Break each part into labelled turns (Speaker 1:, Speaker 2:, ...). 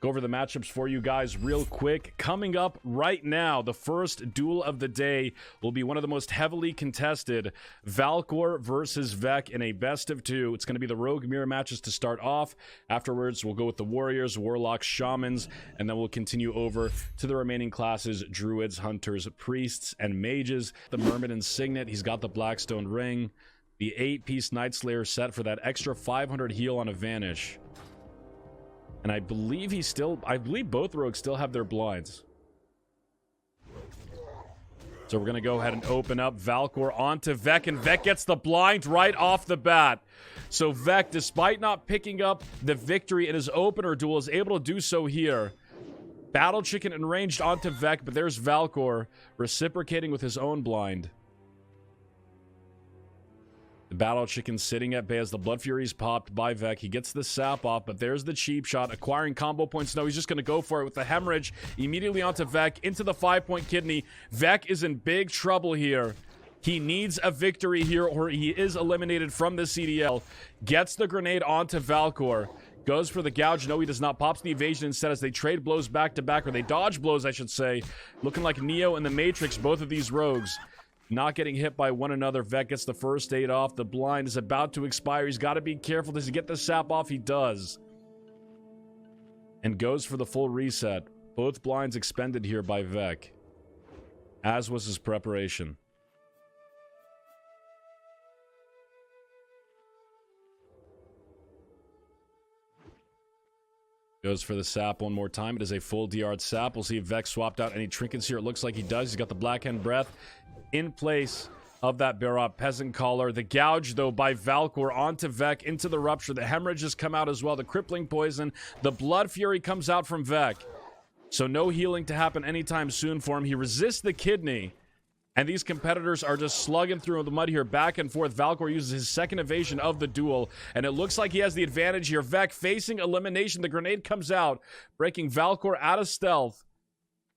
Speaker 1: Go over the matchups for you guys real quick. Coming up right now, the first duel of the day will be one of the most heavily contested. Valkor versus Vek in a best of two. It's going to be the Rogue Mirror matches to start off. Afterwards, we'll go with the Warriors, Warlocks, Shamans, and then we'll continue over to the remaining classes, Druids, Hunters, Priests, and Mages. The Mermaid and Signet, he's got the Blackstone Ring. The 8-piece Night Slayer set for that extra 500 heal on a Vanish. And I believe both rogues still have their blinds. So we're going to go ahead and open up Valkor onto Vek, and Vek gets the blind right off the bat. So Vek, despite not picking up the victory in his opener duel, is able to do so here. Battle Chicken enraged onto Vek, but there's Valkor reciprocating with his own blind. The Battle Chicken sitting at bay as the Blood Fury's popped by Vek. He gets the sap off, but there's the cheap shot. Acquiring combo points. No, he's just going to go for it with the Hemorrhage. Immediately onto Vek, into the 5-point kidney. Vek is in big trouble here. He needs a victory here, or he is eliminated from the CDL. Gets the grenade onto Valkor. Goes for the gouge. No, he does not. Pops the evasion instead as they trade blows back to back, or they dodge blows, I should say. Looking like Neo and the Matrix, both of these rogues. Not getting hit by one another. Vek gets the first aid off. The blind is about to expire. He's got to be careful. Does he get the sap off? He does. And goes for the full reset. Both blinds expended here by Vek. As was his preparation. Goes for the sap one more time. It is a full DR'd sap. We'll see if Vek swapped out any trinkets here. It looks like he does. He's got the Black Hand Breath in place of that Barot Peasant Collar. The gouge, though, by Valkor onto Vek into the Rupture. The Hemorrhages come out as well. The Crippling Poison. The Blood Fury comes out from Vek. So no healing to happen anytime soon for him. He resists the Kidney. And these competitors are just slugging through the mud here, back and forth. Valkor uses his second evasion of the duel, and it looks like he has the advantage here. Vek facing elimination. The grenade comes out, breaking Valkor out of stealth.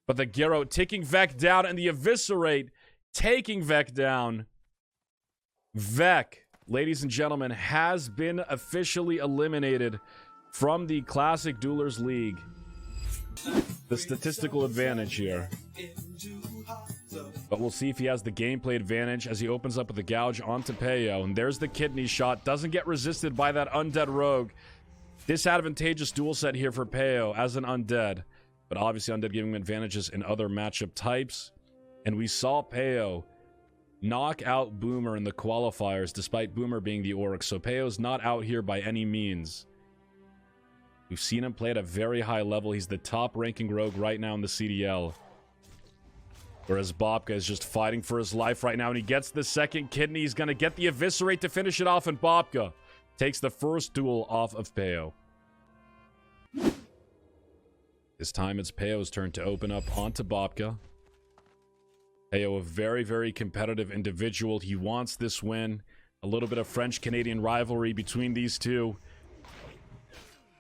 Speaker 1: But the Gyro taking Vek down, and the Eviscerate taking Vek down. Vek, ladies and gentlemen, has been officially eliminated from the Classic Duelers League. The statistical advantage here. But we'll see if he has the gameplay advantage as he opens up with the gouge onto Payo. And there's the kidney shot. Doesn't get resisted by that undead rogue. Disadvantageous duel set here for Payo as an undead. But obviously undead giving him advantages in other matchup types. And we saw Payo knock out Boomer in the qualifiers despite Boomer being the Orc. So Payo's not out here by any means. We've seen him play at a very high level. He's the top ranking rogue right now in the CDL. Whereas Bobka is just fighting for his life right now, and he gets the second kidney. He's going to get the Eviscerate to finish it off, and Bobka takes the first duel off of Payo. This time it's Payo's turn to open up onto Bobka. Payo, a very, very competitive individual. He wants this win. A little bit of French-Canadian rivalry between these two.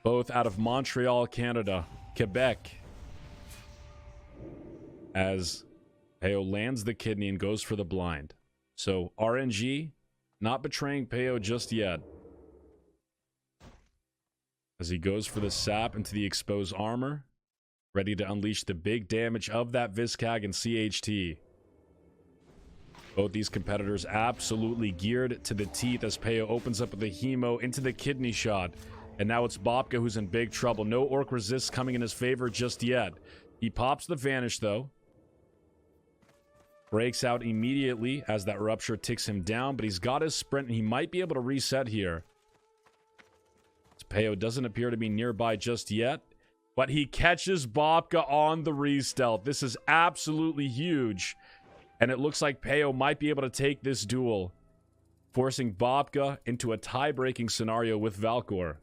Speaker 1: Both out of Montreal, Canada. Quebec. As Payo lands the kidney and goes for the blind. So RNG not betraying Payo just yet. As he goes for the sap into the exposed armor. Ready to unleash the big damage of that Viscag and CHT. Both these competitors absolutely geared to the teeth as Payo opens up with the Hemo into the kidney shot. And now it's Bobka who's in big trouble. No Orc Resists coming in his favor just yet. He pops the Vanish though. Breaks out immediately as that Rupture ticks him down, but he's got his sprint and he might be able to reset here. Payo doesn't appear to be nearby just yet, but he catches Bobka on the re-stealth. This is absolutely huge, and it looks like Payo might be able to take this duel, forcing Bobka into a tie-breaking scenario with Valkor.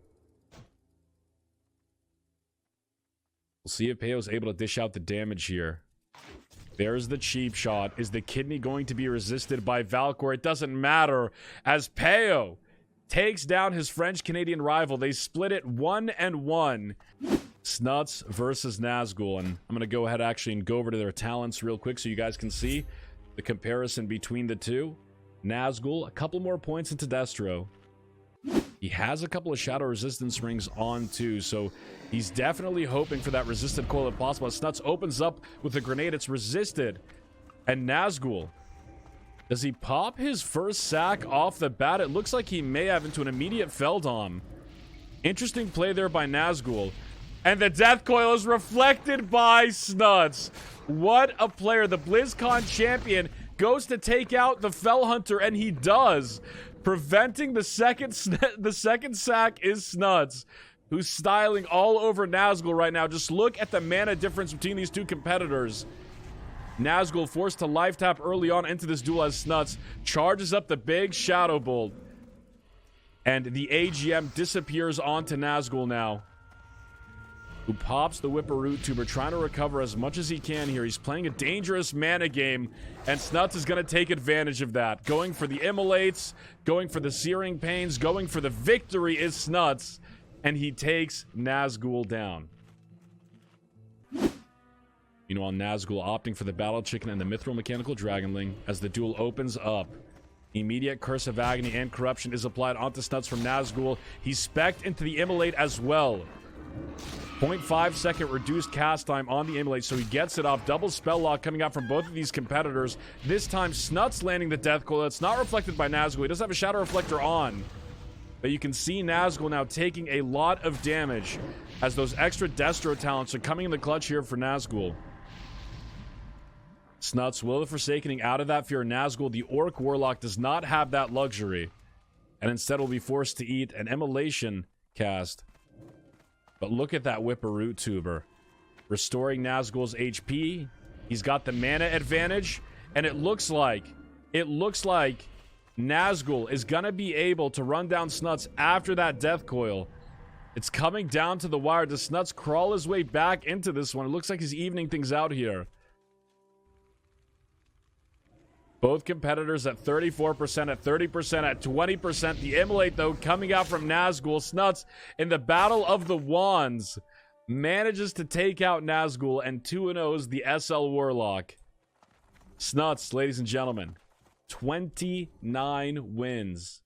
Speaker 1: We'll see if Payo's able to dish out the damage here. There's the cheap shot. Is the kidney going to be resisted by Valkor? It doesn't matter as Payo takes down his French-Canadian rival. They split it 1-1. Snutz versus Nazgul. And I'm going to go ahead actually and go over to their talents real quick so you guys can see the comparison between the two. Nazgul, a couple more points into Destro. He has a couple of shadow resistance rings on too, so he's definitely hoping for that resisted coil if possible. Snutz opens up with a grenade. It's resisted. And Nazgul, does he pop his first sack off the bat? It looks like he may have into an immediate Feldom. Interesting play there by Nazgul. And the death coil is reflected by Snutz. What a player. The BlizzCon champion goes to take out the Fell Hunter, and he does. Preventing the second sack is Snutz, who's styling all over Nazgul right now. Just look at the mana difference between these two competitors. Nazgul forced to life tap early on into this duel as Snutz charges up the big Shadow Bolt. And the AGM disappears onto Nazgul now, who pops the Whipper Tuber, trying to recover as much as he can here. He's playing a dangerous mana game, and Snutz is going to take advantage of that. Going for the Immolates, going for the Searing Pains, going for the victory is Snutz, and he takes Nazgul down. Meanwhile, Nazgul opting for the Battle Chicken and the Mithril Mechanical Dragonling as the duel opens up. Immediate Curse of Agony and Corruption is applied onto Snutz from Nazgul. He's specced into the Immolate as well. 0.5 second reduced cast time on the Immolate, so he gets it off. Double spell lock coming out from both of these competitors. This time, Snutz landing the Death Coil. It's not reflected by Nazgul. He does have a Shadow Reflector on. But you can see Nazgul now taking a lot of damage as those extra Destro talents are coming in the clutch here for Nazgul. Snutz, Will of Forsakening out of that fear. Nazgul, the Orc Warlock, does not have that luxury, and instead will be forced to eat an Immolation cast. But look at that Whipper Tuber. Restoring Nazgul's HP. He's got the mana advantage, and it looks like Nazgul is going to be able to run down Snutz after that Death Coil. It's coming down to the wire. Does Snutz crawl his way back into this one? It looks like he's evening things out here. Both competitors at 34%, at 30%, at 20%. The Immolate, though, coming out from Nazgul. Snutz, in the Battle of the Wands, manages to take out Nazgul and 2-0s the SL Warlock. Snutz, ladies and gentlemen, 29 wins.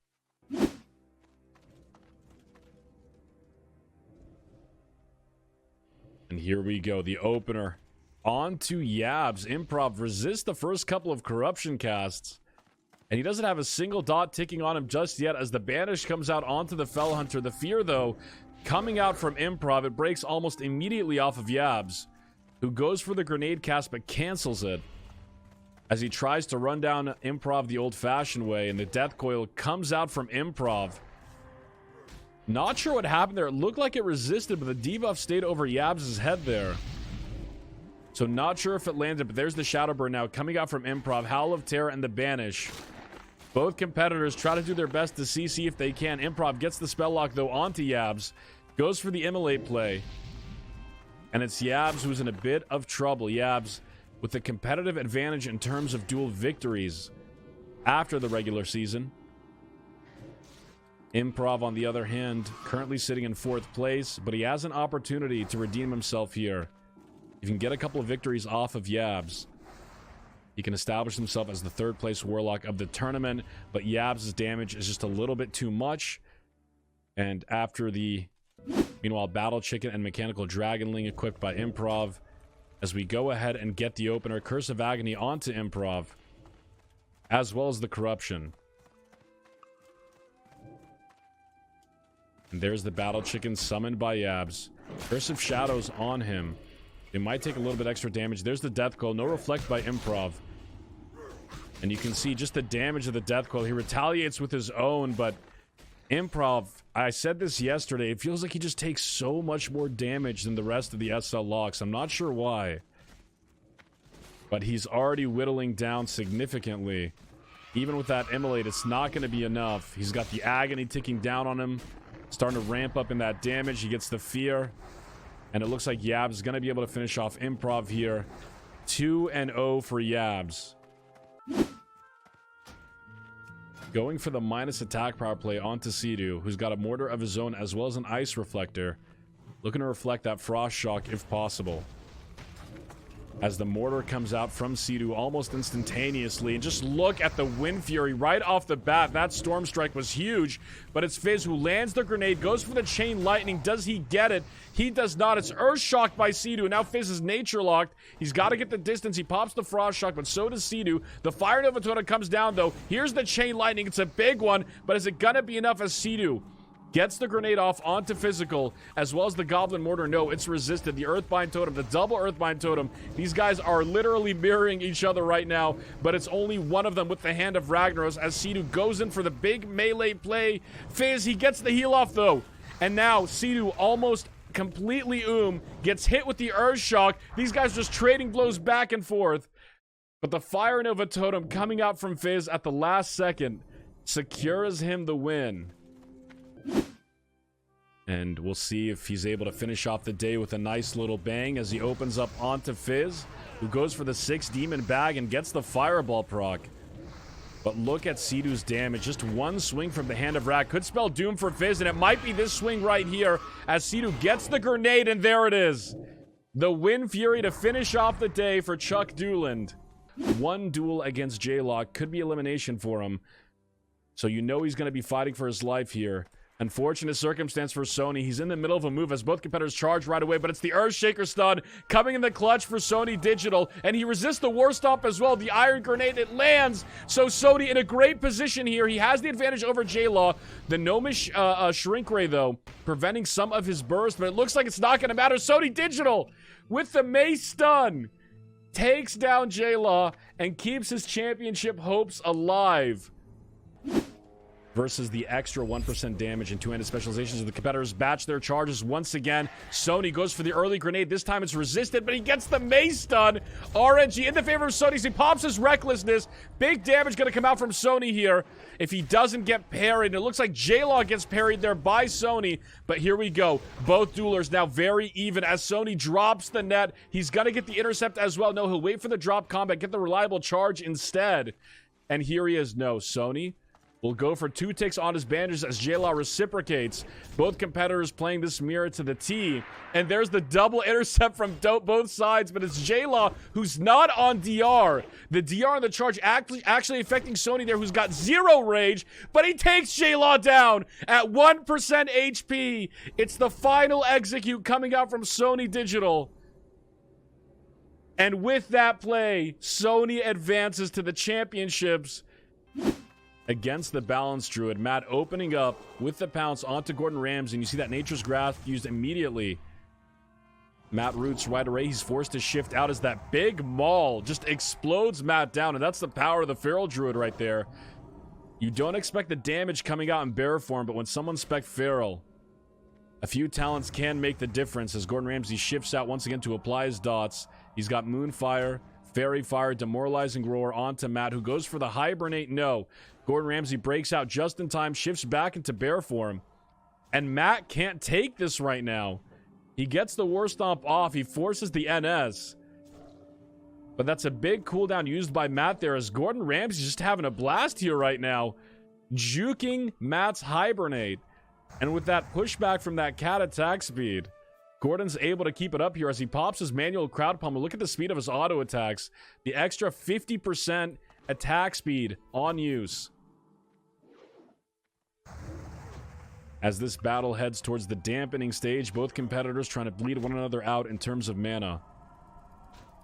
Speaker 1: And here we go, the opener. On to Yabs. Improv resists the first couple of corruption casts, and he doesn't have a single dot ticking on him just yet as the Banish comes out onto the Fell Hunter. The fear, though, coming out from Improv. It breaks almost immediately off of Yabs, who goes for the grenade cast but cancels it as he tries to run down Improv the old-fashioned way, and the Death Coil comes out from Improv. Not sure what happened there. It looked like it resisted, but the debuff stayed over Yabs' head there. So not sure if it landed, but there's the Shadow Burn now coming out from Improv. Howl of Terror and the Banish. Both competitors try to do their best to CC if they can. Improv gets the spell lock, though, onto Yabs. Goes for the Immolate play. And it's Yabs who's in a bit of trouble. Yabs with the competitive advantage in terms of dual victories after the regular season. Improv, on the other hand, currently sitting in 4th place, but he has an opportunity to redeem himself here. If he can get a couple of victories off of Yabs, he can establish himself as the 3rd place Warlock of the tournament, but Yabs' damage is just a little bit too much. And after the, meanwhile, Battle Chicken and Mechanical Dragonling equipped by Improv, as we go ahead and get the opener, Curse of Agony onto Improv, as well as the Corruption. And there's the Battle Chicken summoned by Yabs. Curse of Shadows on him. It might take a little bit extra damage. There's the Death Coil. No Reflect by Improv. And you can see just the damage of the Death Coil. He retaliates with his own, but Improv, I said this yesterday, it feels like he just takes so much more damage than the rest of the SL locks. I'm not sure why. But he's already whittling down significantly. Even with that Immolate, it's not going to be enough. He's got the Agony ticking down on him. Starting to ramp up in that damage. He gets the Fear. And it looks like Yabs is going to be able to finish off Improv here. 2-0 for Yabs. Going for the minus attack power play onto Cdew, who's got a Mortar of his own as well as an Ice Reflector. Looking to reflect that Frost Shock if possible. as the mortar comes out from Cdew almost instantaneously. And just look at the Wind Fury right off the bat. That Storm Strike was huge, but it's Fizz who lands the grenade, goes for the Chain Lightning. Does he get it? He does not. It's Earth Shocked by Cdew. Now Fizz is Nature Locked. He's got to get the distance. He pops the Frost Shock, but so does Cdew. The Fire Nova Totem comes down, though. Here's the Chain Lightning. It's a big one, but is it gonna be enough as Cdew gets the grenade off onto Physical, as well as the Goblin Mortar? No, it's resisted. The Earthbind Totem, the double Earthbind Totem. These guys are literally mirroring each other right now, but it's only one of them with the Hand of Ragnaros as Cdew goes in for the big melee play. Fizz, he gets the heal off, though. And now Cdew almost completely gets hit with the Earth Shock. These guys just trading blows back and forth. But the Fire Nova Totem coming out from Fizz at the last second secures him the win. And we'll see if he's able to finish off the day with a nice little bang as he opens up onto Fizz, who goes for the 6 Demon Bag and gets the Fireball proc. But look at Cdew's damage. Just one swing from the Hand of Rag could spell doom for Fizz, and it might be this swing right here as Cdew gets the grenade, and there it is. The Wind Fury to finish off the day for Chuck Dooland. One duel against J-Lock could be elimination for him, so you know he's going to be fighting for his life here. Unfortunate circumstance for Sonii. He's in the middle of a move as both competitors charge right away, but it's the Earthshaker stun coming in the clutch for Sonii Digital, and he resists the War Stomp as well. The Iron Grenade, it lands, so Sonii in a great position here. He has the advantage over J-Law. The Gnomish Shrink Ray, though, preventing some of his burst, but it looks like it's not going to matter. Sonii Digital, with the Mace stun, takes down J-Law and keeps his championship hopes alive. Versus the extra 1% damage and 2-handed specializations of the competitors batch their charges once again. Sonii goes for the early grenade. This time it's resisted, but he gets the Mace stun. RNG in the favor of Sonii. He pops his Recklessness. Big damage going to come out from Sonii here if he doesn't get parried. And it looks like J-Law gets parried there by Sonii. But here we go. Both duelers now very even as Sonii drops the net. He's going to get the intercept as well. No, he'll wait for the drop combat, get the reliable charge instead. And here he is. No, Sonii will go for 2 ticks on his bandages as J-Law reciprocates. Both competitors playing this mirror to the T. And there's the double intercept from both sides, but it's J-Law who's not on DR. The DR on the charge actually affecting Sonii there, who's got 0 rage, but he takes J-Law down at 1% HP. It's the final execute coming out from Sonii Digital. And with that play, Sonii advances to the championships against the Balanced Druid. Matt opening up with the pounce onto Gordon Ramsay, and you see that Nature's Grasp used immediately. Matt roots right away. He's forced to shift out as that big maul just explodes Matt down, and that's the power of the Feral Druid right there. You don't expect the damage coming out in bear form, but when someone spec Feral, a few talents can make the difference as Gordon Ramsay shifts out once again to apply his dots. He's got Moonfire, Fairy Fire, Demoralizing Roar onto Matt, who goes for the Hibernate. No. Gordon Ramsay breaks out just in time, shifts back into bear form. And Matt can't take this right now. He gets the War Stomp off. He forces the NS. But that's a big cooldown used by Matt there as Gordon Ramsay's just having a blast here right now. Juking Matt's Hibernate. And with that pushback from that cat attack speed, Gordon's able to keep it up here as he pops his manual crowd pummel. Look at the speed of his auto attacks. The extra 50% attack speed on use. As this battle heads towards the dampening stage, both competitors trying to bleed one another out in terms of mana.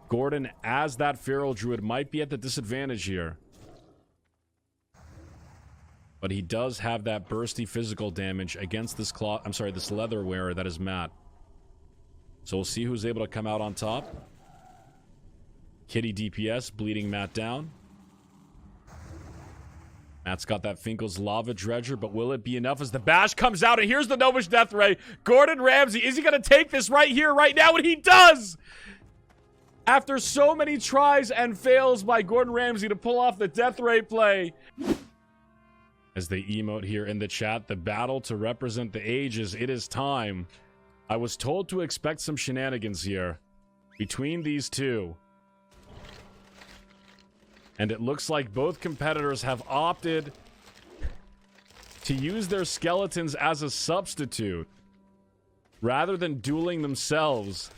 Speaker 1: Gordon, as that Feral Druid, might be at the disadvantage here. But he does have that bursty physical damage against this this leather wearer that is Matt. So we'll see who's able to come out on top. Kitty DPS bleeding Matt down. Matt's got that Finkel's Lava Dredger, but will it be enough as the bash comes out? And here's the Gnomish Death Ray. Gordon Ramsay, is he going to take this right here, right now? And he does! After so many tries and fails by Gordon Ramsay to pull off the Death Ray play. As they emote here in the chat, the battle to represent the ages, it is time. I was told to expect some shenanigans here between these two. And it looks like both competitors have opted to use their skeletons as a substitute rather than dueling themselves.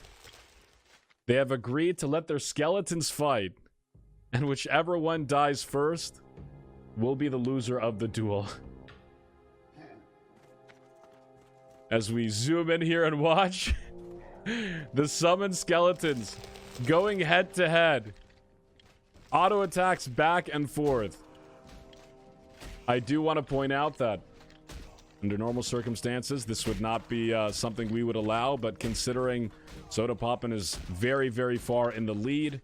Speaker 1: They have agreed to let their skeletons fight, and whichever one dies first will be the loser of the duel. As we zoom in here and watch the summoned skeletons going head to head. Auto attacks back and forth. I do want to point out that under normal circumstances, this would not be something we would allow, but considering Sodapoppin is very, very far in the lead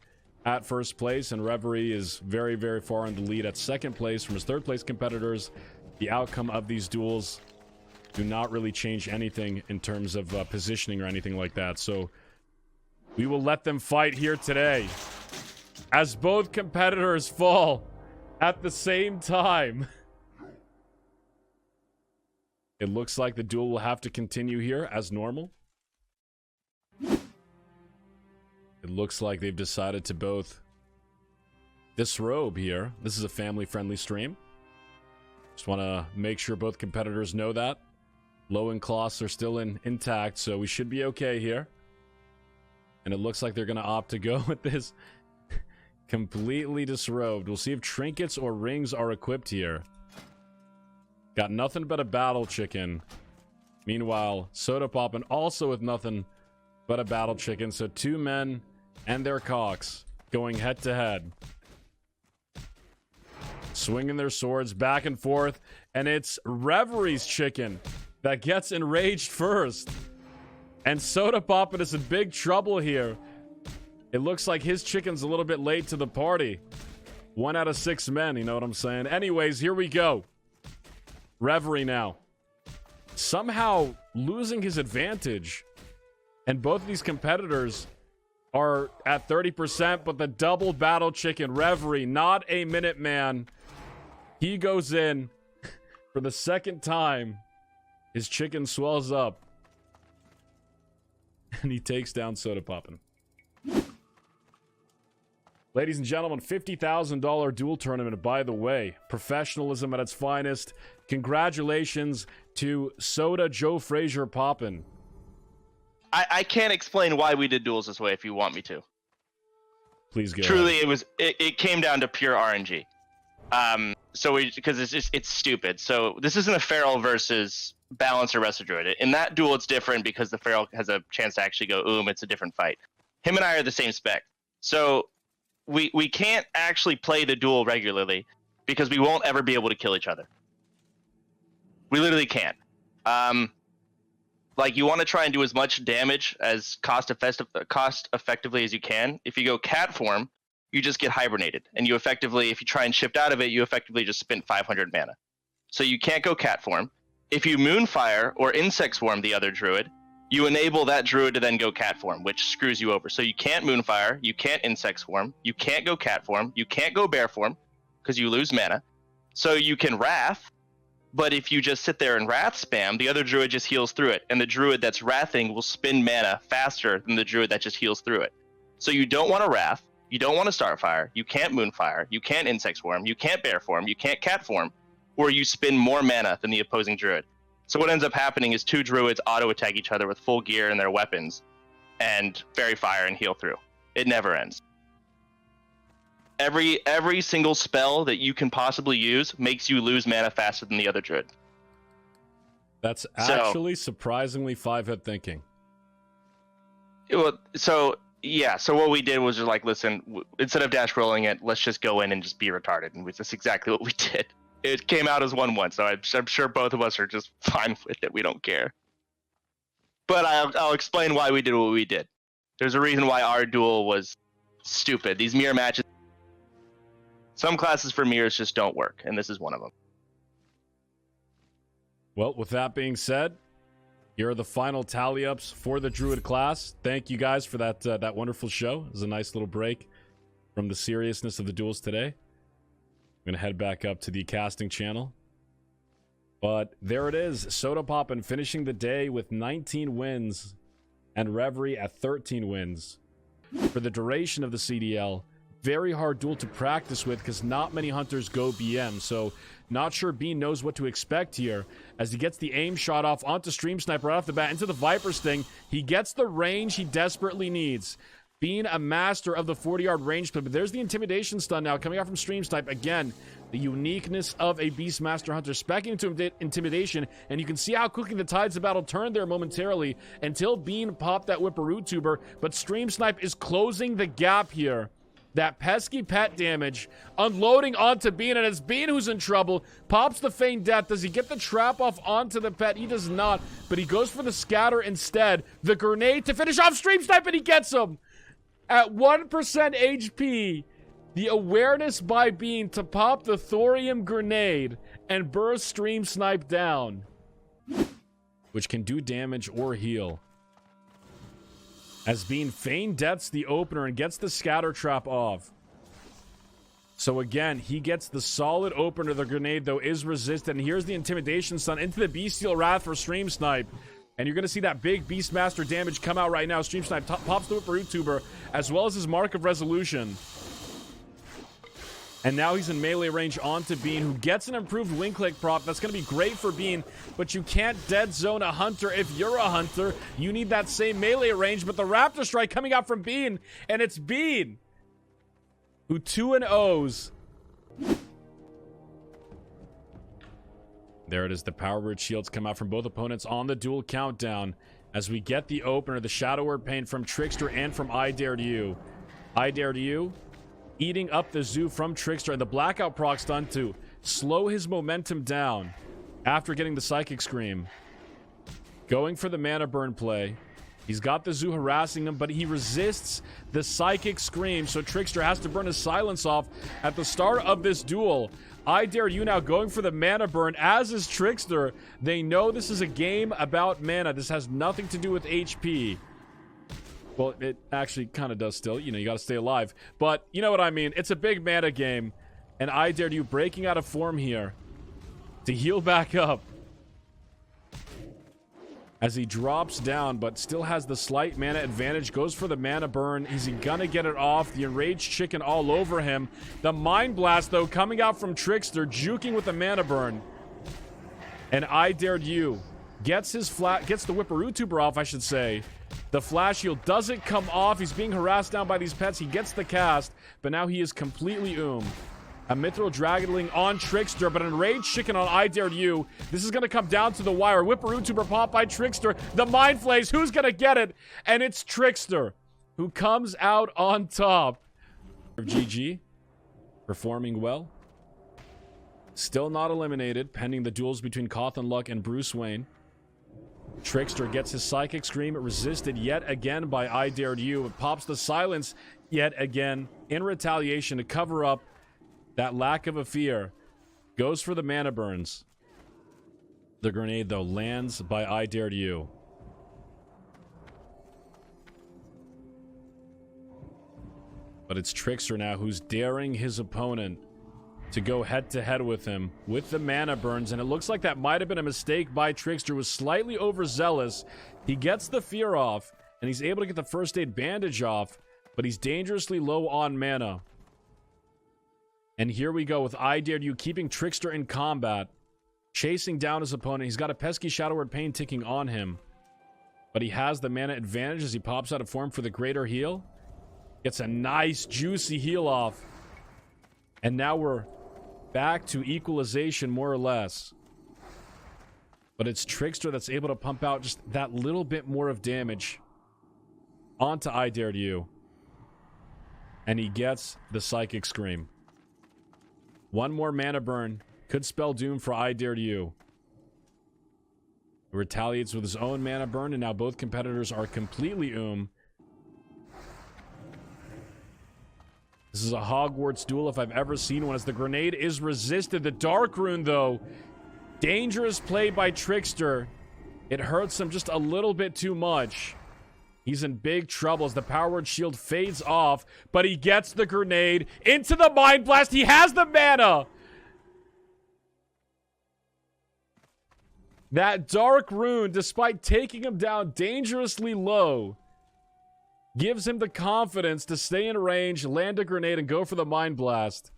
Speaker 1: at first place, and Reverie is very, very far in the lead at second place from his third place competitors, the outcome of these duels do not really change anything in terms of positioning or anything like that. So we will let them fight here today as both competitors fall at the same time. It looks like the duel will have to continue here as normal. It looks like they've decided to both disrobe here. This is a family-friendly stream. Just want to make sure both competitors know that. Loincloths are still intact, so we should be okay here. And it looks like they're going to opt to go with this completely disrobed. We'll see if trinkets or rings are equipped here. Got nothing but a battle chicken. Meanwhile, Sodapoppin also with nothing but a battle chicken. So two men and their cocks going head to head. Swinging their swords back and forth. And it's Reverie's chicken that gets enraged first. And Sodapoppin is in big trouble here. It looks like his chicken's a little bit late to the party. 1 out of 6 men, you know what I'm saying? Anyways, here we go. Reverie now. Somehow losing his advantage. And both of these competitors are at 30%, but the double battle chicken, Reverie, not a Minuteman. He goes in for the second time. His chicken swells up. And he takes down Sodapoppin. Ladies and gentlemen, $50,000 duel tournament. By the way, professionalism at its finest. Congratulations to Soda Joe Frazier Poppin.
Speaker 2: I can't explain why we did duels this way if you want me to.
Speaker 1: Please go
Speaker 2: Truly,
Speaker 1: ahead.
Speaker 2: it came down to pure RNG. Because it's stupid. So this isn't a Feral versus Balancer Wrestler Druid. In that duel, it's different because the Feral has a chance to actually go, it's a different fight. Him and I are the same spec. So we can't actually play the duel regularly because we won't ever be able to kill each other. We literally can't. Like, you want to try and do as much damage as cost effectively as you can. If you go cat form, you just get hibernated. And you effectively, if you try and shift out of it, you effectively just spend 500 mana. So you can't go cat form. If you Moonfire or Insect Swarm the other druid, you enable that druid to then go cat form, which screws you over. So you can't Moonfire, you can't Insect Swarm, you can't go cat form, you can't go bear form, because you lose mana. So you can Wrath, but if you just sit there and Wrath spam, the other druid just heals through it, and the druid that's Wrathing will spend mana faster than the druid that just heals through it. So you don't want to Wrath, you don't want to Starfire, you can't Moonfire, you can't Insect Swarm, you can't bear form, you can't cat form, or you spend more mana than the opposing druid. So what ends up happening is two druids auto-attack each other with full gear and their weapons, and Fairy Fire and heal through. It never ends. Every single spell that you can possibly use makes you lose mana faster than the other druid.
Speaker 1: That's actually surprisingly five-head thinking.
Speaker 2: So what we did was just like, listen, instead of dash rolling it, let's just go in and just be retarded, and that's exactly what we did. It came out as 1-1, so I'm sure both of us are just fine with it. We don't care. But I'll explain why we did what we did. There's a reason why our duel was stupid. These mirror matches, some classes for mirrors just don't work, and this is one of them.
Speaker 1: Well, with that being said, here are the final tally-ups for the Druid class. Thank you guys for that wonderful show. It was a nice little break from the seriousness of the duels today. I'm going to head back up to the casting channel. But there it is. Sodapoppin finishing the day with 19 wins and Reverie at 13 wins. For the duration of the CDL, very hard duel to practice with because not many hunters go BM. So not sure Bean knows what to expect here as he gets the aim shot off onto Stream Sniper right off the bat into the Viper Sting. He gets the range he desperately needs. being a master of the 40-yard range play. But there's the intimidation stun now coming out from Stream Snipe. Again, the uniqueness of a Beastmaster Hunter, specking into intimidation, and you can see how quickly the tides of battle turned there momentarily until Bean popped that Whipperoo Tuber. But Stream Snipe is closing the gap here. That pesky pet damage unloading onto Bean, and it's Bean who's in trouble. Pops the feigned death. Does he get the trap off onto the pet? He does not, but he goes for the scatter instead. The grenade to finish off Stream Snipe, and he gets him at 1% HP. The awareness by Bean to pop the thorium grenade and burst Stream Snipe down, which can do damage or heal. As Bean feign deaths the opener and gets the scatter trap off. So again, he gets the solid opener. The grenade, though, is resisted. And here's the intimidation stun into the Bestial Wrath for Stream Snipe. And you're going to see that big Beastmaster damage come out right now. Stream Snipe pops the Whipperoo Tuber, as well as his Mark of Resolution. And now he's in melee range onto Bean, who gets an improved wing click prop. That's going to be great for Bean, but you can't dead zone a hunter if you're a hunter. You need that same melee range, but the Raptor Strike coming out from Bean, and it's Bean who 2-0s. There it is. The Power Word shields come out from both opponents on the dual countdown as we get the opener, the Shadow Word Pain from Trickster and from I Dared You. I Dared You eating up the Zoo from Trickster, and the Blackout proc stun to slow his momentum down after getting the Psychic Scream. Going for the mana burn play. He's got the Zoo harassing him, but he resists the Psychic Scream, so Trickster has to burn his silence off at the start of this duel. I Dare You now going for the mana burn, as is Trickster. They know this is a game about mana. This has nothing to do with HP. Well, it actually kind of does still. You know, you got to stay alive. But you know what I mean. It's a big mana game. And I Dared You breaking out of form here to heal back up. As he drops down, but still has the slight mana advantage. Goes for the mana burn. Is he gonna get it off? The Enraged Chicken all over him. The Mind Blast, though, coming out from Trickster, juking with the mana burn. And I Dared You gets his gets the Whipperoo Tuber off, I should say. The Flash Shield doesn't come off. He's being harassed down by these pets. He gets the cast, but now he is completely A Mithril Dragonling on Trickster, but an Enraged Chicken on I Dared You. This is going to come down to the wire. Whipperoo Tuber pop by Trickster. The Mind Flays. Who's going to get it? And it's Trickster who comes out on top. GG. Performing well. Still not eliminated, pending the duels between Cawthon Luck and Bruce Wayne. Trickster gets his Psychic Scream resisted yet again by I Dared You. It pops the silence yet again in retaliation to cover up that lack of a fear. Goes for the mana burns. The grenade, though, lands by I Dared You. But it's Trickster now who's daring his opponent to go head-to-head with him with the mana burns, and it looks like that might have been a mistake by Trickster. Was slightly overzealous. He gets the fear off, and he's able to get the first aid bandage off, but he's dangerously low on mana. And here we go with I Dared You keeping Trickster in combat, chasing down his opponent. He's got a pesky Shadow Word Pain ticking on him, but he has the mana advantage as he pops out of form for the greater heal. Gets a nice juicy heal off, and now we're back to equalization, more or less. But it's Trickster that's able to pump out just that little bit more of damage onto I Dared You. And he gets the Psychic Scream. One more mana burn could spell doom for I Dared You. He retaliates with his own mana burn, and now both competitors are completely This is a Hogwarts duel if I've ever seen one, as the grenade is resisted. The Dark Rune, though, dangerous play by Trickster. It hurts him just a little bit too much. He's in big trouble as the Power Word shield fades off, but he gets the grenade into the Mind Blast. He has the mana. That Dark Rune, despite taking him down dangerously low, gives him the confidence to stay in range, land a grenade, and go for the Mind Blast.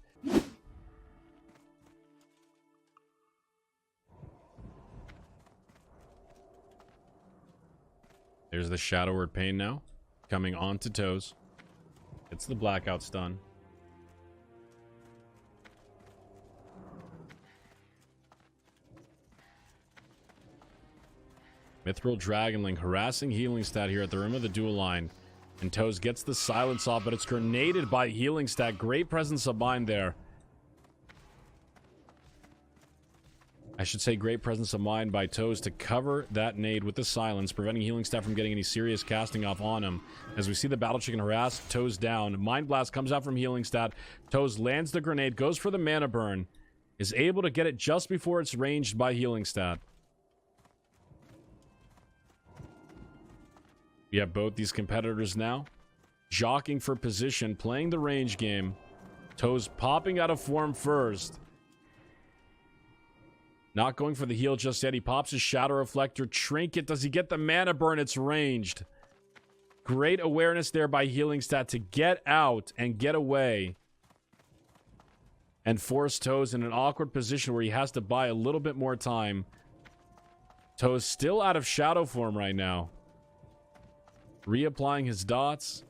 Speaker 1: There's the Shadow Word Pain now, coming on to Toez. It's the blackout stun. Mithril Dragonling harassing Healingstat here at the rim of the dual line. And Toez gets the silence off, but it's grenaded by Healingstat. Great presence of mind there. I should say great presence of mind by Toez to cover that nade with the silence, preventing Healingstat from getting any serious casting off on him. As we see the Battle Chicken harass Toez down. Mind Blast comes out from Healingstat. Toez lands the grenade, goes for the mana burn. Is able to get it just before it's ranged by Healingstat. We have both these competitors now jockeying for position, playing the range game. Toez popping out of form first. Not going for the heal just yet. He pops his Shadow Reflector. Trinket. Does he get the mana burn? It's ranged. Great awareness there by Healingstat to get out and get away. And force Toez in an awkward position where he has to buy a little bit more time. Toez still out of shadow form right now. Reapplying his dots.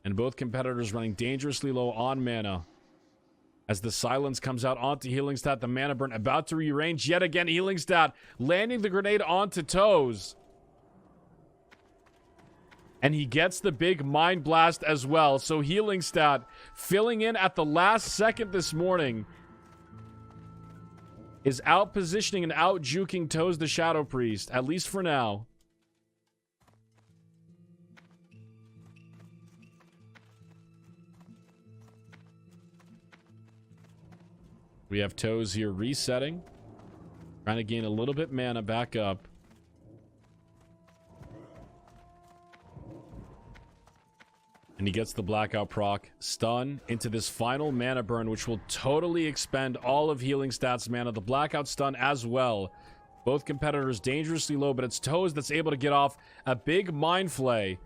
Speaker 1: And both competitors running dangerously low on mana. As the silence comes out onto Healingstat, the mana burn about to re-range yet again. Healingstat landing the grenade onto Toez. And he gets the big Mind Blast as well. So Healingstat filling in at the last second this morning is out positioning and out juking Toez the Shadow Priest, at least for now. We have Toez here resetting. Trying to gain a little bit mana back up. And he gets the blackout proc. Stun into this final mana burn, which will totally expend all of Healingstat's mana. The blackout stun as well. Both competitors dangerously low, but it's Toez that's able to get off a big Mind Flay.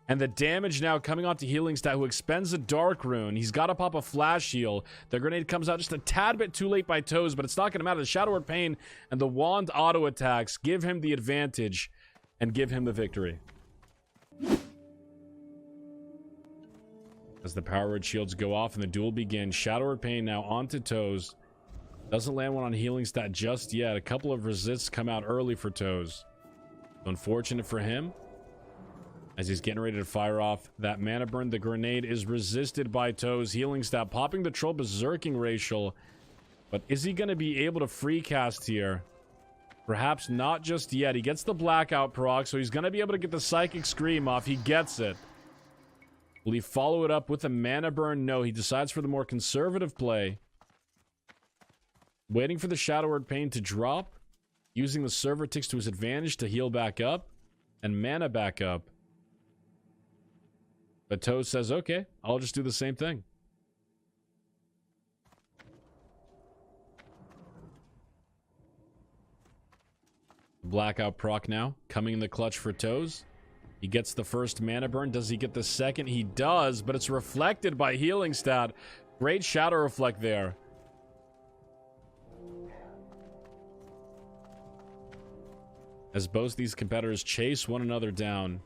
Speaker 1: And the damage now coming onto Healingstat, who expends a Dark Rune. He's got to pop a Flash Heal. The grenade comes out just a tad bit too late by Toez, but it's not going to matter. The Shadow Word Pain and the Wand auto attacks give him the advantage and give him the victory. As the Power Word shields go off and the duel begins, Shadow Word Pain now onto Toez. Doesn't land one on Healingstat just yet. A couple of resists come out early for Toez. Unfortunate for him. As he's getting ready to fire off that mana burn, the grenade is resisted by Toez. Healingstat popping the Troll Berserking Racial. But is he going to be able to free cast here? Perhaps not just yet. He gets the blackout proc, so he's going to be able to get the Psychic Scream off. He gets it. Will he follow it up with a mana burn? No, he decides for the more conservative play. Waiting for the Shadow Word Pain to drop. Using the Server Ticks to his advantage to heal back up. And mana back up. But Toez says, okay, I'll just do the same thing. Blackout proc now, coming in the clutch for Toez. He gets the first mana burn. Does he get the second? He does, but it's reflected by Healingstat. Great Shadow Reflect there. As both these competitors chase one another down.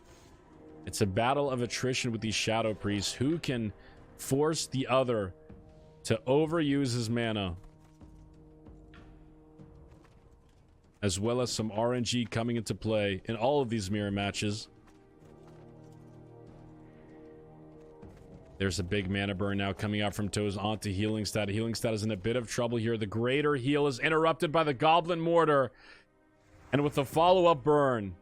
Speaker 1: It's a battle of attrition with these Shadow Priests. Who can force the other to overuse his mana? As well as some RNG coming into play in all of these mirror matches. There's a big mana burn now coming out from Toez onto Healingstat. Healingstat is in a bit of trouble here. The greater heal is interrupted by the Goblin Mortar. And with the follow-up burn,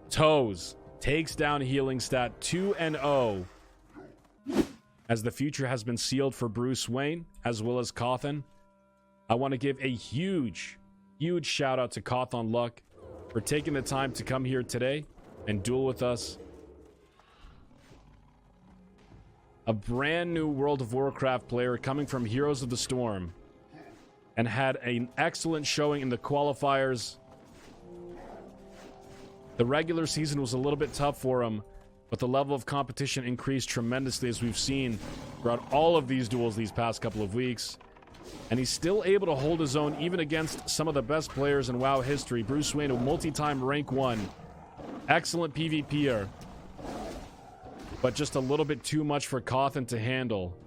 Speaker 1: Toez takes down Healingstat 2-0. As the future has been sealed for Bruce Wayne, as well as Cawthon. I want to give a huge shout out to Cawthon Luck for taking the time to come here today and duel with us. A brand new World of Warcraft player coming from Heroes of the Storm. And had an excellent showing in the qualifiers. The regular season was a little bit tough for him, but the level of competition increased tremendously as we've seen throughout all of these duels these past couple of weeks. And he's still able to hold his own even against some of the best players in WoW history. Bruce Wayne, a multi-time rank 1. Excellent PvPer. but just a little bit too much for Cawthon to handle.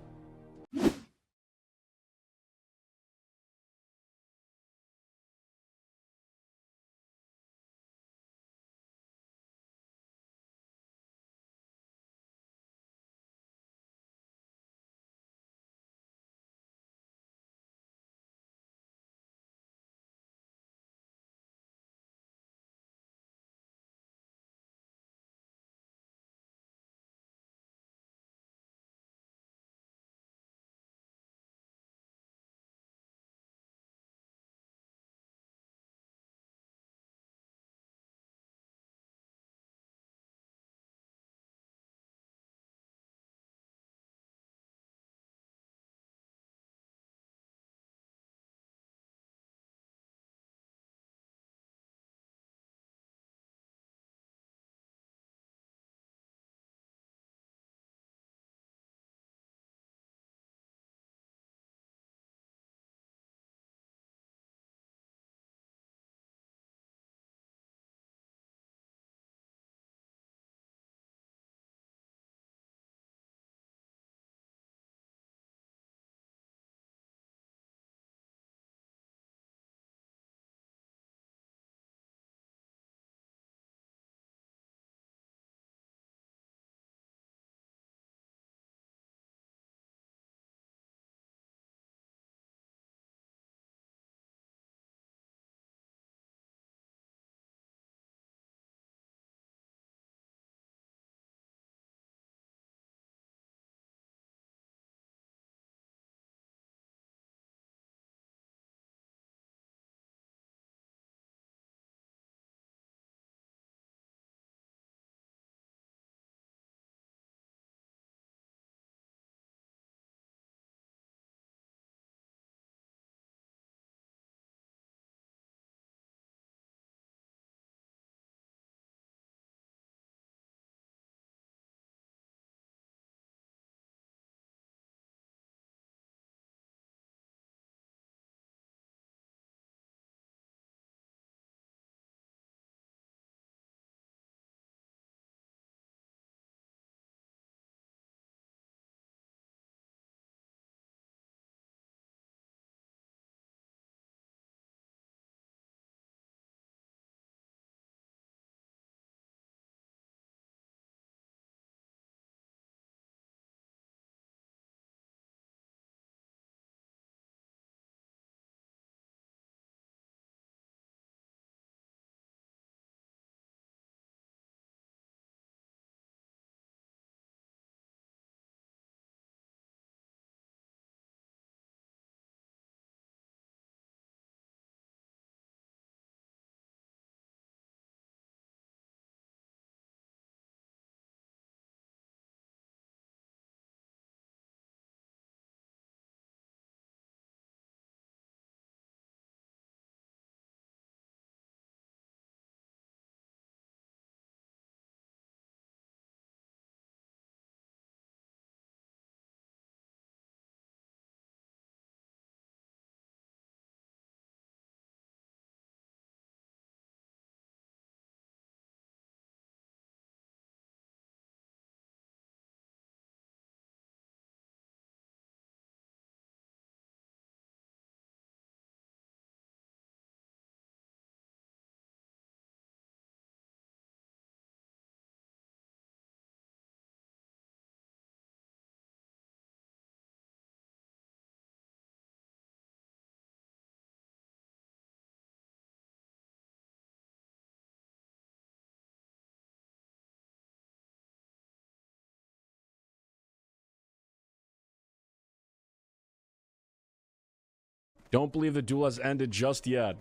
Speaker 1: Don't believe the duel has ended just yet.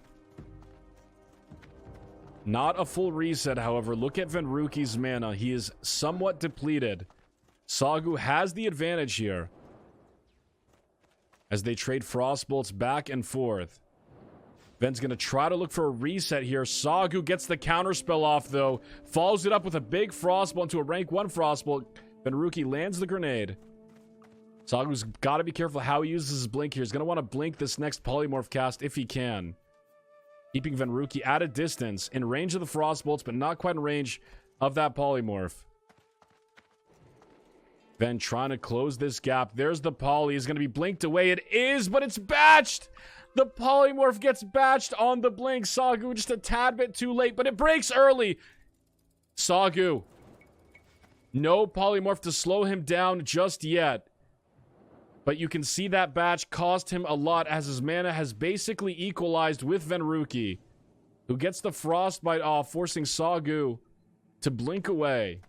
Speaker 1: Not a full reset, however. Look at Venruki's mana. He is somewhat depleted. Sagu has the advantage here, as they trade Frostbolts back and forth. Ven's going to try to look for a reset here. Sagu gets the counterspell off, though. Follows it up with a big Frostbolt into a rank 1 Frostbolt. Venruki lands the grenade. Sagu's got to be careful how he uses his blink here. He's going to want to blink this next polymorph cast if he can. Keeping Venruki at a distance, in range of the Frostbolts, but not quite in range of that polymorph. Ven trying to close this gap. There's the poly. Is going to be blinked away. It is, but it's batched. The polymorph gets batched on the blink. Sagu just a tad bit too late, but it breaks early. Sagu. No polymorph to slow him down just yet. But you can see that batch cost him a lot as his mana has basically equalized with Venruki, who gets the frostbite off, forcing Sagu to blink away.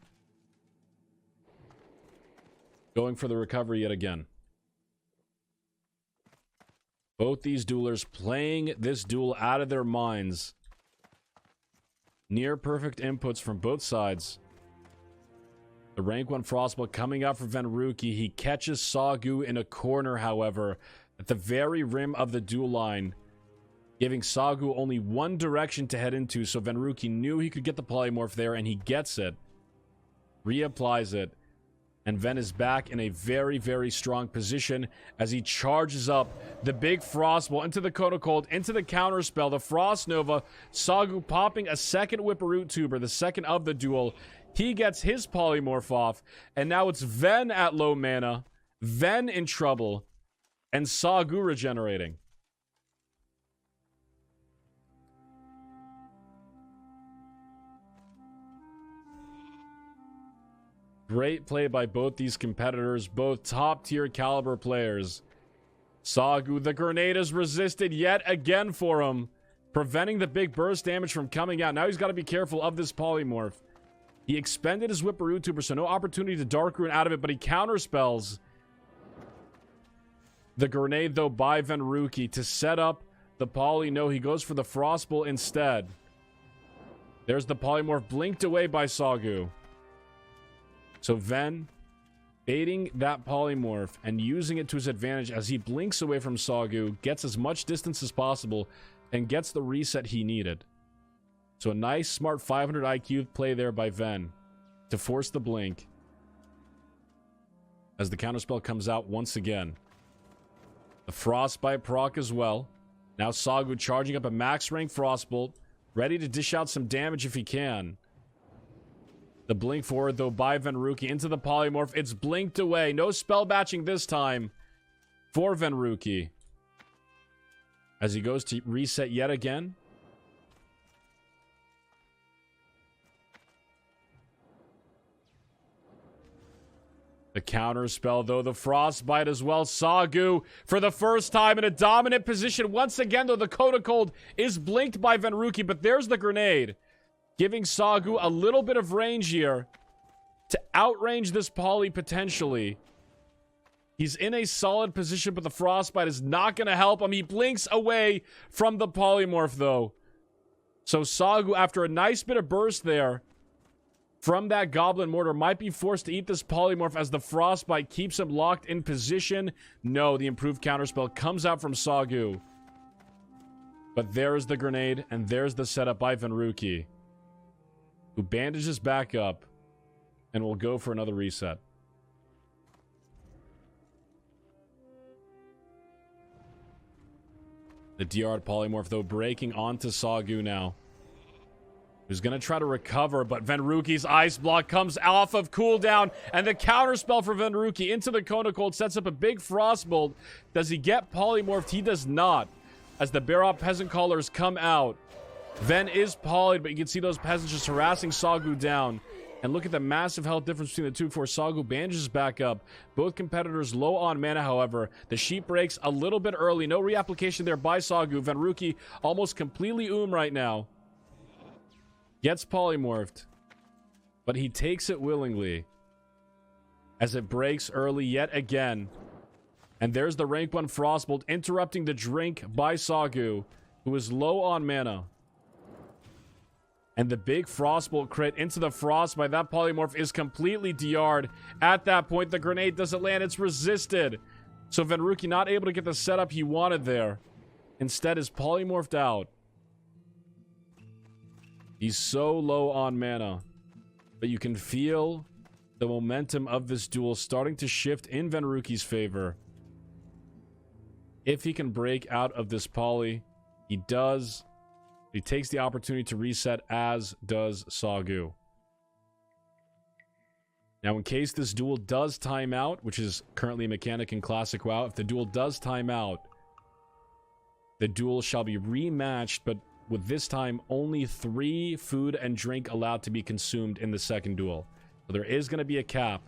Speaker 1: Going for the recovery yet again. Both these duelers playing this duel out of their minds. Near perfect inputs from both sides. The rank 1 frostball coming out for Venruki. He catches Sagu in a corner, however, at the very rim of the duel line, giving Sagu only one direction to head into, so Venruki knew he could get the polymorph there, and he gets it. Reapplies it. And Ven is back in a very, very strong position as he charges up the big Frostball into the Kono Cold, into the Counterspell, the Frost Nova. Sagu popping a second Whipperoot Tuber, the second of the duel. He gets his Polymorph off, and now it's Ven at low mana, Ven in trouble, and Sagu regenerating. Great play by both these competitors, both top-tier caliber players. Sagu, the grenade is resisted yet again for him, preventing the big burst damage from coming out. Now he's got to be careful of this polymorph. He expended his Whipperoot Tuber, so no opportunity to Dark Rune out of it, but he counterspells the grenade, though, by Venruki to set up the poly. No, he goes for the Frostbolt instead. There's the polymorph blinked away by Sagu. So Ven baiting that polymorph and using it to his advantage as he blinks away from Sagu, gets as much distance as possible, and gets the reset he needed. So a nice, smart 500 IQ play there by Ven to force the blink as the counterspell comes out once again. The Frostbite proc as well. Now Sagu charging up a max rank Frostbolt, ready to dish out some damage if he can. The blink forward, though, by Venruki into the polymorph. It's blinked away. No spell batching this time for Venruki. As he goes to reset yet again. The counter spell, though, the Frostbite as well. Sagu, for the first time in a dominant position. Once again, though, the Kono Cold is blinked by Venruki, but there's the grenade, giving Sagu a little bit of range here to outrange this poly potentially. He's in a solid position, but the Frostbite is not going to help him. He blinks away from the polymorph, though. So Sagu, after a nice bit of burst there from that Goblin Mortar, might be forced to eat this polymorph as the Frostbite keeps him locked in position. No, the improved counterspell comes out from Sagu. But there's the grenade, and there's the setup by Venruki, who bandages back up and will go for another reset. The DR polymorph, though, breaking onto Sagu now, who's going to try to recover, but Venruki's Ice Block comes off of cooldown, and the counterspell for Venruki into the Kono Cold sets up a big Frostbolt. Does he get polymorphed? He does not, as the Barop Peasant Callers come out. Ven is polyed, but you can see those peasants just harassing Sagu down. And look at the massive health difference between the two before Sagu bandages back up. Both competitors low on mana, however. The sheep breaks a little bit early. No reapplication there by Sagu. Venruki almost completely right now. Gets polymorphed, but he takes it willingly as it breaks early yet again. And there's the rank 1 Frostbolt interrupting the drink by Sagu, who is low on mana. And the big Frostbolt crit into the Frostbite. That polymorph is completely DR'd. At that point, the grenade doesn't land. It's resisted. So Venruki not able to get the setup he wanted there. Instead is polymorphed out. He's so low on mana. But you can feel the momentum of this duel starting to shift in Venruki's favor. If he can break out of this poly, he does. He takes the opportunity to reset, as does Sagu. Now, in case this duel does time out, which is currently a mechanic in Classic WoW, if the duel does time out, the duel shall be rematched, but with this time only 3 food and drink allowed to be consumed in the second duel. So there is going to be a cap.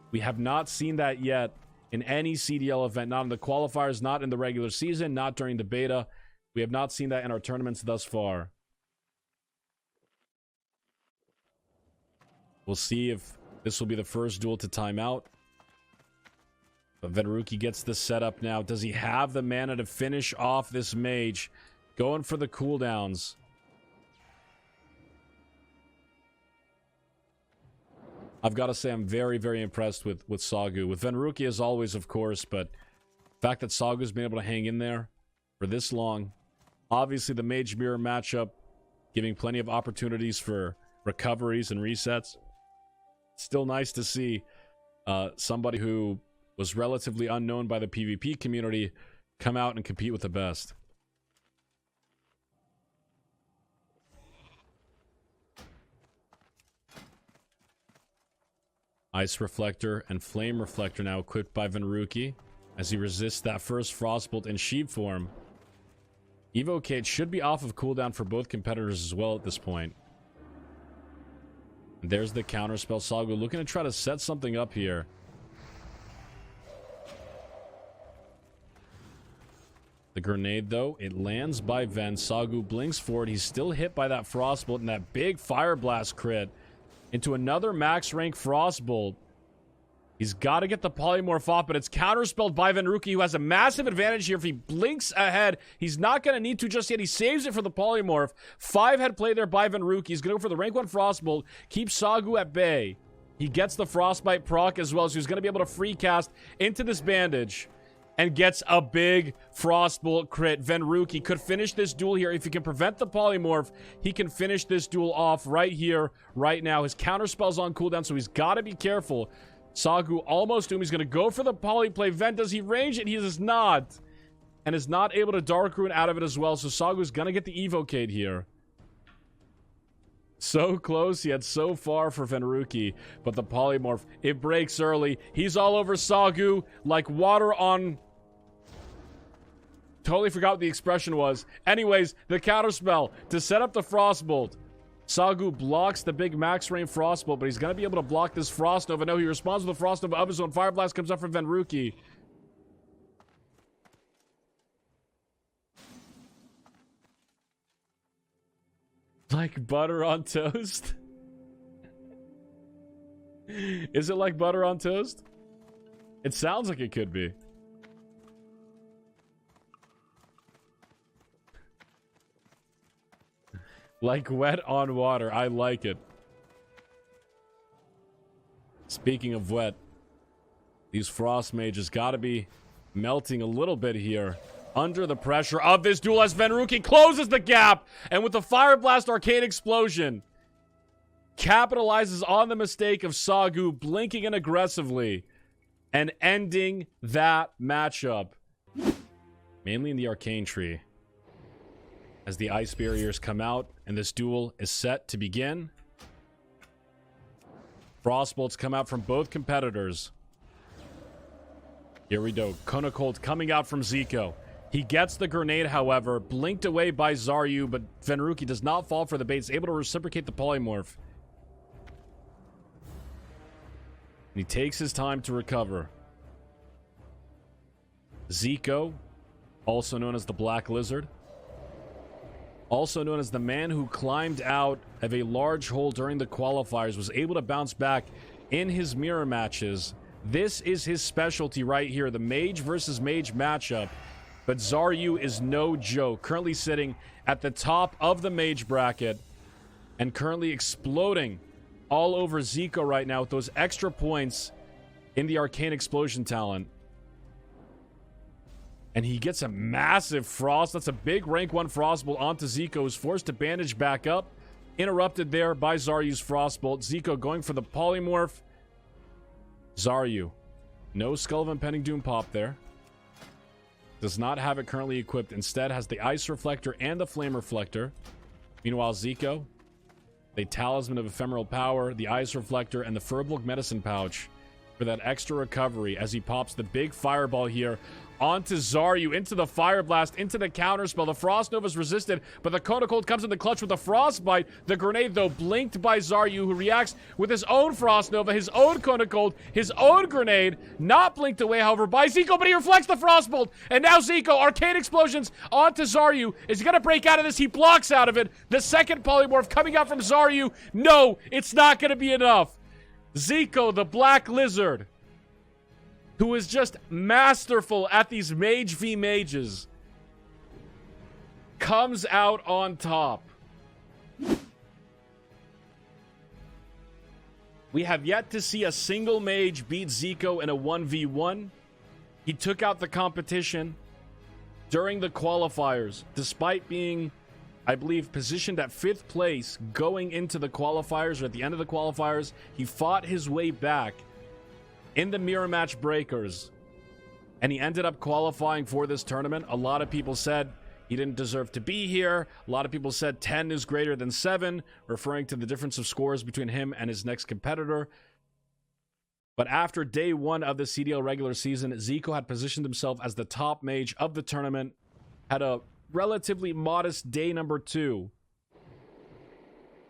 Speaker 1: We have not seen that yet in any CDL event, not in the qualifiers, not in the regular season, not during the beta. We have not seen that in our tournaments thus far. We'll see if this will be the first duel to time out. But Venruki gets the setup now. Does he have the mana to finish off this mage? Going for the cooldowns. I've got to say I'm very, very impressed with Sagu. With Venruki as always, of course, but the fact that Sagu's been able to hang in there for this long. Obviously, the Mage Mirror matchup giving plenty of opportunities for recoveries and resets. Still nice to see somebody who was relatively unknown by the PvP community come out and compete with the best. Ice Reflector and Flame Reflector now equipped by Venruki as he resists that first Frostbolt in sheep form. Evocate should be off of cooldown for both competitors as well at this point. There's the counterspell. Sagu looking to try to set something up here. The grenade, though, it lands by Ven. Sagu blinks forward. He's still hit by that Frostbolt and that big Fire Blast crit into another max rank Frostbolt. He's got to get the Polymorph off, but it's counterspelled by Venruki, who has a massive advantage here. If he blinks ahead, he's not going to need to just yet. He saves it for the Polymorph. 5-head play there by Venruki. He's going to go for the rank 1 Frostbolt. Keep Sagu at bay. He gets the Frostbite proc as well, so he's going to be able to free cast into this bandage and gets a big Frostbolt crit. Venruki could finish this duel here. If he can prevent the Polymorph, he can finish this duel off right here, right now. His counterspell's on cooldown, so he's got to be careful. Sagu almost doomed. He's going to go for the poly play. Ven, does he range it? He does not. And is not able to Dark Rune out of it as well. So Sagu's going to get the Evocate here. So close, yet so far for Venruki. But the Polymorph, it breaks early. He's all over Sagu like water on... Totally forgot what the expression was. Anyways, the counterspell to set up the Frostbolt. Sagu blocks the big max range Frostbolt, but he's going to be able to block this Frost Nova. No, he responds with a Frost Nova of his own. Fire Blast comes up from Venruki. Like butter on toast? Is it like butter on toast? It sounds like it could be. Like wet on water. I like it. Speaking of wet, these Frost Mages got to be melting a little bit here under the pressure of this duel as Venruki closes the gap, and with the Fire Blast Arcade Explosion, capitalizes on the mistake of Sagu blinking in aggressively and ending that matchup. Mainly in the Arcane Tree. As the ice barriers come out and this duel is set to begin. Frostbolts come out from both competitors. Here we go. Konakold coming out from Ziqo. He gets the grenade, however, blinked away by Xaryu, but Venruki does not fall for the bait. He's able to reciprocate the Polymorph. And he takes his time to recover. Ziqo, also known as the Black Lizard, also known as the man who climbed out of a large hole during the qualifiers, was able to bounce back in his mirror matches. This is his specialty right here, the mage versus mage matchup. But Xaryu is no joke, currently sitting at the top of the mage bracket and currently exploding all over Ziqo right now with those extra points in the Arcane Explosion talent. And he gets a massive Frost. That's a big rank 1 Frostbolt onto Ziqo, who's forced to bandage back up. Interrupted there by Zaryu's Frostbolt. Ziqo going for the Polymorph. Xaryu. No Skull of Impending Doom pop there. Does not have it currently equipped. Instead has the Ice Reflector and the Flame Reflector. Meanwhile, Ziqo the Talisman of Ephemeral Power, the Ice Reflector, and the Furbolg Medicine Pouch for that extra recovery as he pops the big fireball here onto Xaryu, into the Fire Blast, into the counterspell. The Frost Nova's resisted, but the Kona Cold comes in the clutch with a Frostbite. The grenade, though, blinked by Xaryu, who reacts with his own Frost Nova, his own Kona Cold, his own grenade, not blinked away, however, by Ziqo, but he reflects the Frostbolt. And now Ziqo, Arcane Explosions onto Xaryu. Is he going to break out of this? He blocks out of it. The second Polymorph coming out from Xaryu. No, it's not going to be enough. Ziqo, the Black Lizard, who is just masterful at these Mage v Mages, comes out on top. We have yet to see a single Mage beat Ziqo in a 1v1. He took out the competition during the qualifiers, despite being, I believe, positioned at 5th place going into the qualifiers, or at the end of the qualifiers. He fought his way back in the mirror match breakers, and he ended up qualifying for this tournament. A lot of people said he didn't deserve to be here. A lot of people said 10 is greater than 7, referring to the difference of scores between him and his next competitor. But after day 1 of the CDL regular season, Ziqo had positioned himself as the top mage of the tournament, had a relatively modest day number 2.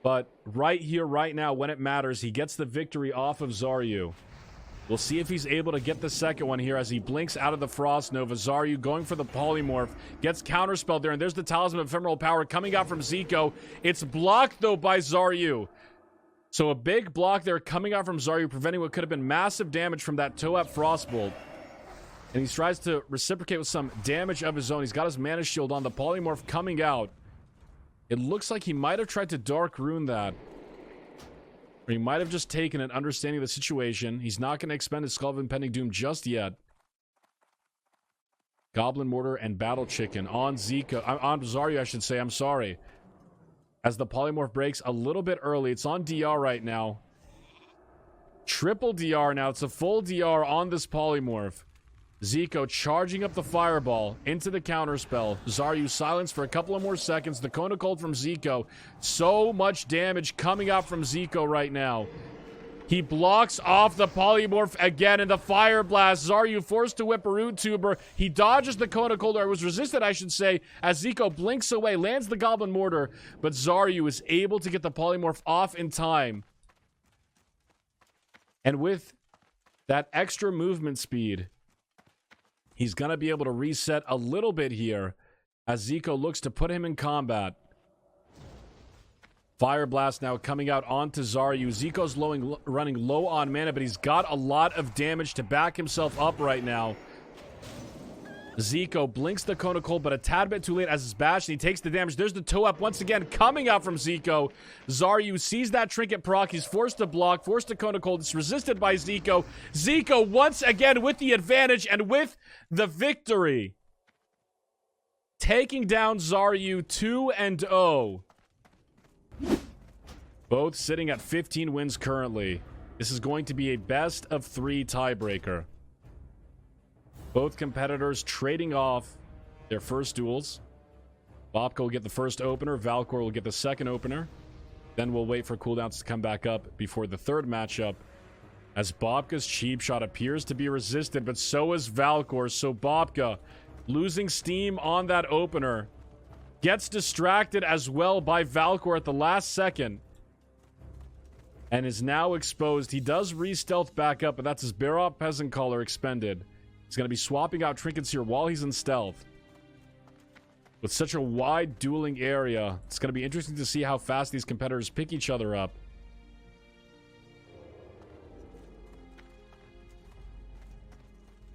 Speaker 1: But right here, right now, when it matters, he gets the victory off of Xaryu. We'll see if he's able to get the second one here as he blinks out of the Frost Nova. Xaryu going for the Polymorph. Gets counterspelled there, and there's the Talisman of Ephemeral Power coming out from Ziqo. It's blocked, though, by Xaryu. So a big block there coming out from Xaryu, preventing what could have been massive damage from that Toez Frostbolt. And he tries to reciprocate with some damage of his own. He's got his Mana Shield on. The Polymorph coming out. It looks like he might have tried to Dark Rune that. Or he might have just taken it, understanding the situation. He's not going to expend his Skull of Impending Doom just yet. Goblin Mortar and Battle Chicken on Ziqo. On Xaryu, I should say. I'm sorry. As the Polymorph breaks a little bit early. It's on DR right now. Triple DR now. It's a full DR on this Polymorph. Ziqo charging up the Fireball into the counterspell. Xaryu silenced for a couple of more seconds. The Kona Cold from Ziqo. So much damage coming out from Ziqo right now. He blocks off the Polymorph again in the Fire Blast. Xaryu forced to whip a Root Tuber. He dodges the Kona Cold, or was resisted, I should say, as Ziqo blinks away, lands the Goblin Mortar, but Xaryu is able to get the Polymorph off in time. And with that extra movement speed, he's going to be able to reset a little bit here as Ziqo looks to put him in combat. Fire Blast now coming out onto Xaryu. Zico's running low on mana, but he's got a lot of damage to back himself up right now. Ziqo blinks the Kona Cold, but a tad bit too late as his bash, and he takes the damage. There's the toe up once again coming out from Ziqo. Xaryu sees that trinket proc. He's forced to block, forced to Kona Cold. It's resisted by Ziqo. Ziqo once again with the advantage and with the victory. Taking down Xaryu 2-0. Both sitting at 15 wins currently. This is going to be a best of 3 tiebreaker. Both competitors trading off their first duels. Bobka will get the first opener. Valkor will get the second opener. Then we'll wait for cooldowns to come back up before the third matchup. As Bobka's cheap shot appears to be resisted, but so is Valkor. So Bobka, losing steam on that opener, gets distracted as well by Valkor at the last second. And is now exposed. He does re-stealth back up, but that's his Barop Peasant Collar expended. He's going to be swapping out trinkets here while he's in stealth. With such a wide dueling area, it's going to be interesting to see how fast these competitors pick each other up.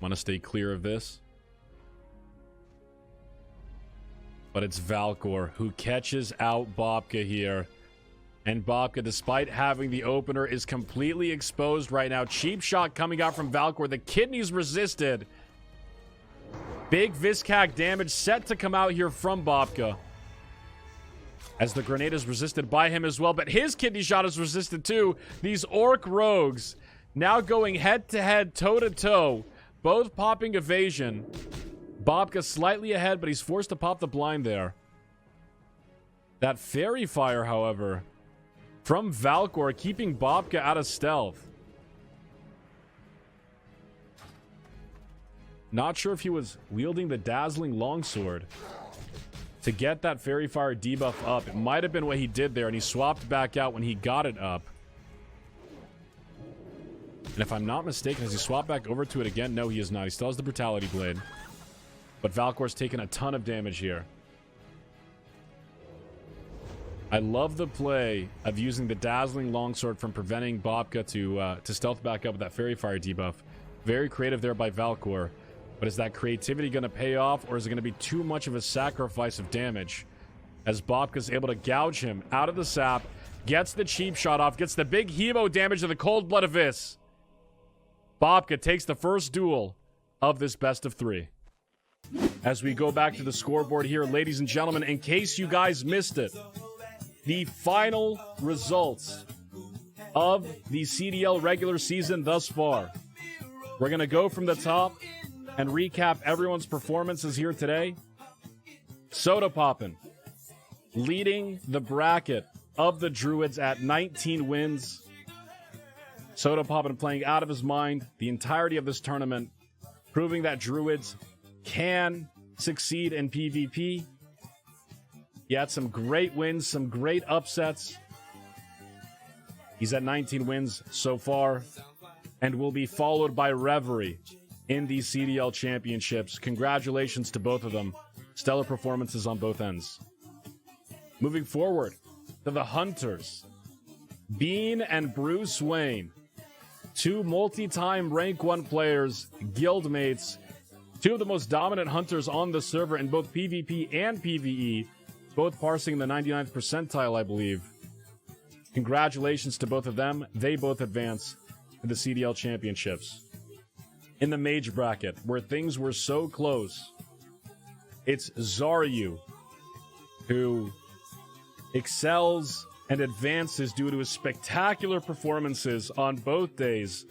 Speaker 1: Want to stay clear of this. But it's Valkor who catches out Bobka here. And Bobka, despite having the opener, is completely exposed right now. Cheap shot coming out from Valkor. The kidneys resisted. Big Viscac damage set to come out here from Bobka. As the grenade is resisted by him as well. But his kidney shot is resisted too. These Orc Rogues now going head-to-head, toe-to-toe. Both popping evasion. Bobka slightly ahead, but he's forced to pop the blind there. That Fairy Fire, however, from Valkor, keeping Bobka out of stealth. Not sure if he was wielding the dazzling longsword to get that Fairy Fire debuff up. It might have been what he did there, and he swapped back out when he got it up. And if I'm not mistaken, has he swapped back over to it again? No, he is not. He still has the Brutality Blade. But Valkor's taken a ton of damage here. I love the play of using the Dazzling Longsword from preventing Bobka to stealth back up with that Fairy Fire debuff. Very creative there by Valkor. But is that creativity going to pay off, or is it going to be too much of a sacrifice of damage? As Bobka's able to gouge him out of the sap, gets the cheap shot off, gets the big hemo damage to the Cold Blood Abyss. Bobka takes the first duel of this best of 3. As we go back to the scoreboard here, ladies and gentlemen, in case you guys missed it, the final results of the CDL regular season thus far. We're going to go from the top and recap everyone's performances here today. Sodapoppin leading the bracket of the Druids at 19 wins. Sodapoppin playing out of his mind the entirety of this tournament, proving that Druids can succeed in PvP. He had some great wins, some great upsets. He's at 19 wins so far, and will be followed by Reverie in the CDL championships. Congratulations to both of them. Stellar performances on both ends. Moving forward to the Hunters. Bean and Bruce Wayne, 2 multi-time rank 1 players, guildmates, 2 of the most dominant hunters on the server in both PvP and PvE, both parsing the 99th percentile, I believe. Congratulations to both of them. They both advance to the CDL championships. In the mage bracket, where things were so close, it's Xaryu who excels and advances due to his spectacular performances on both days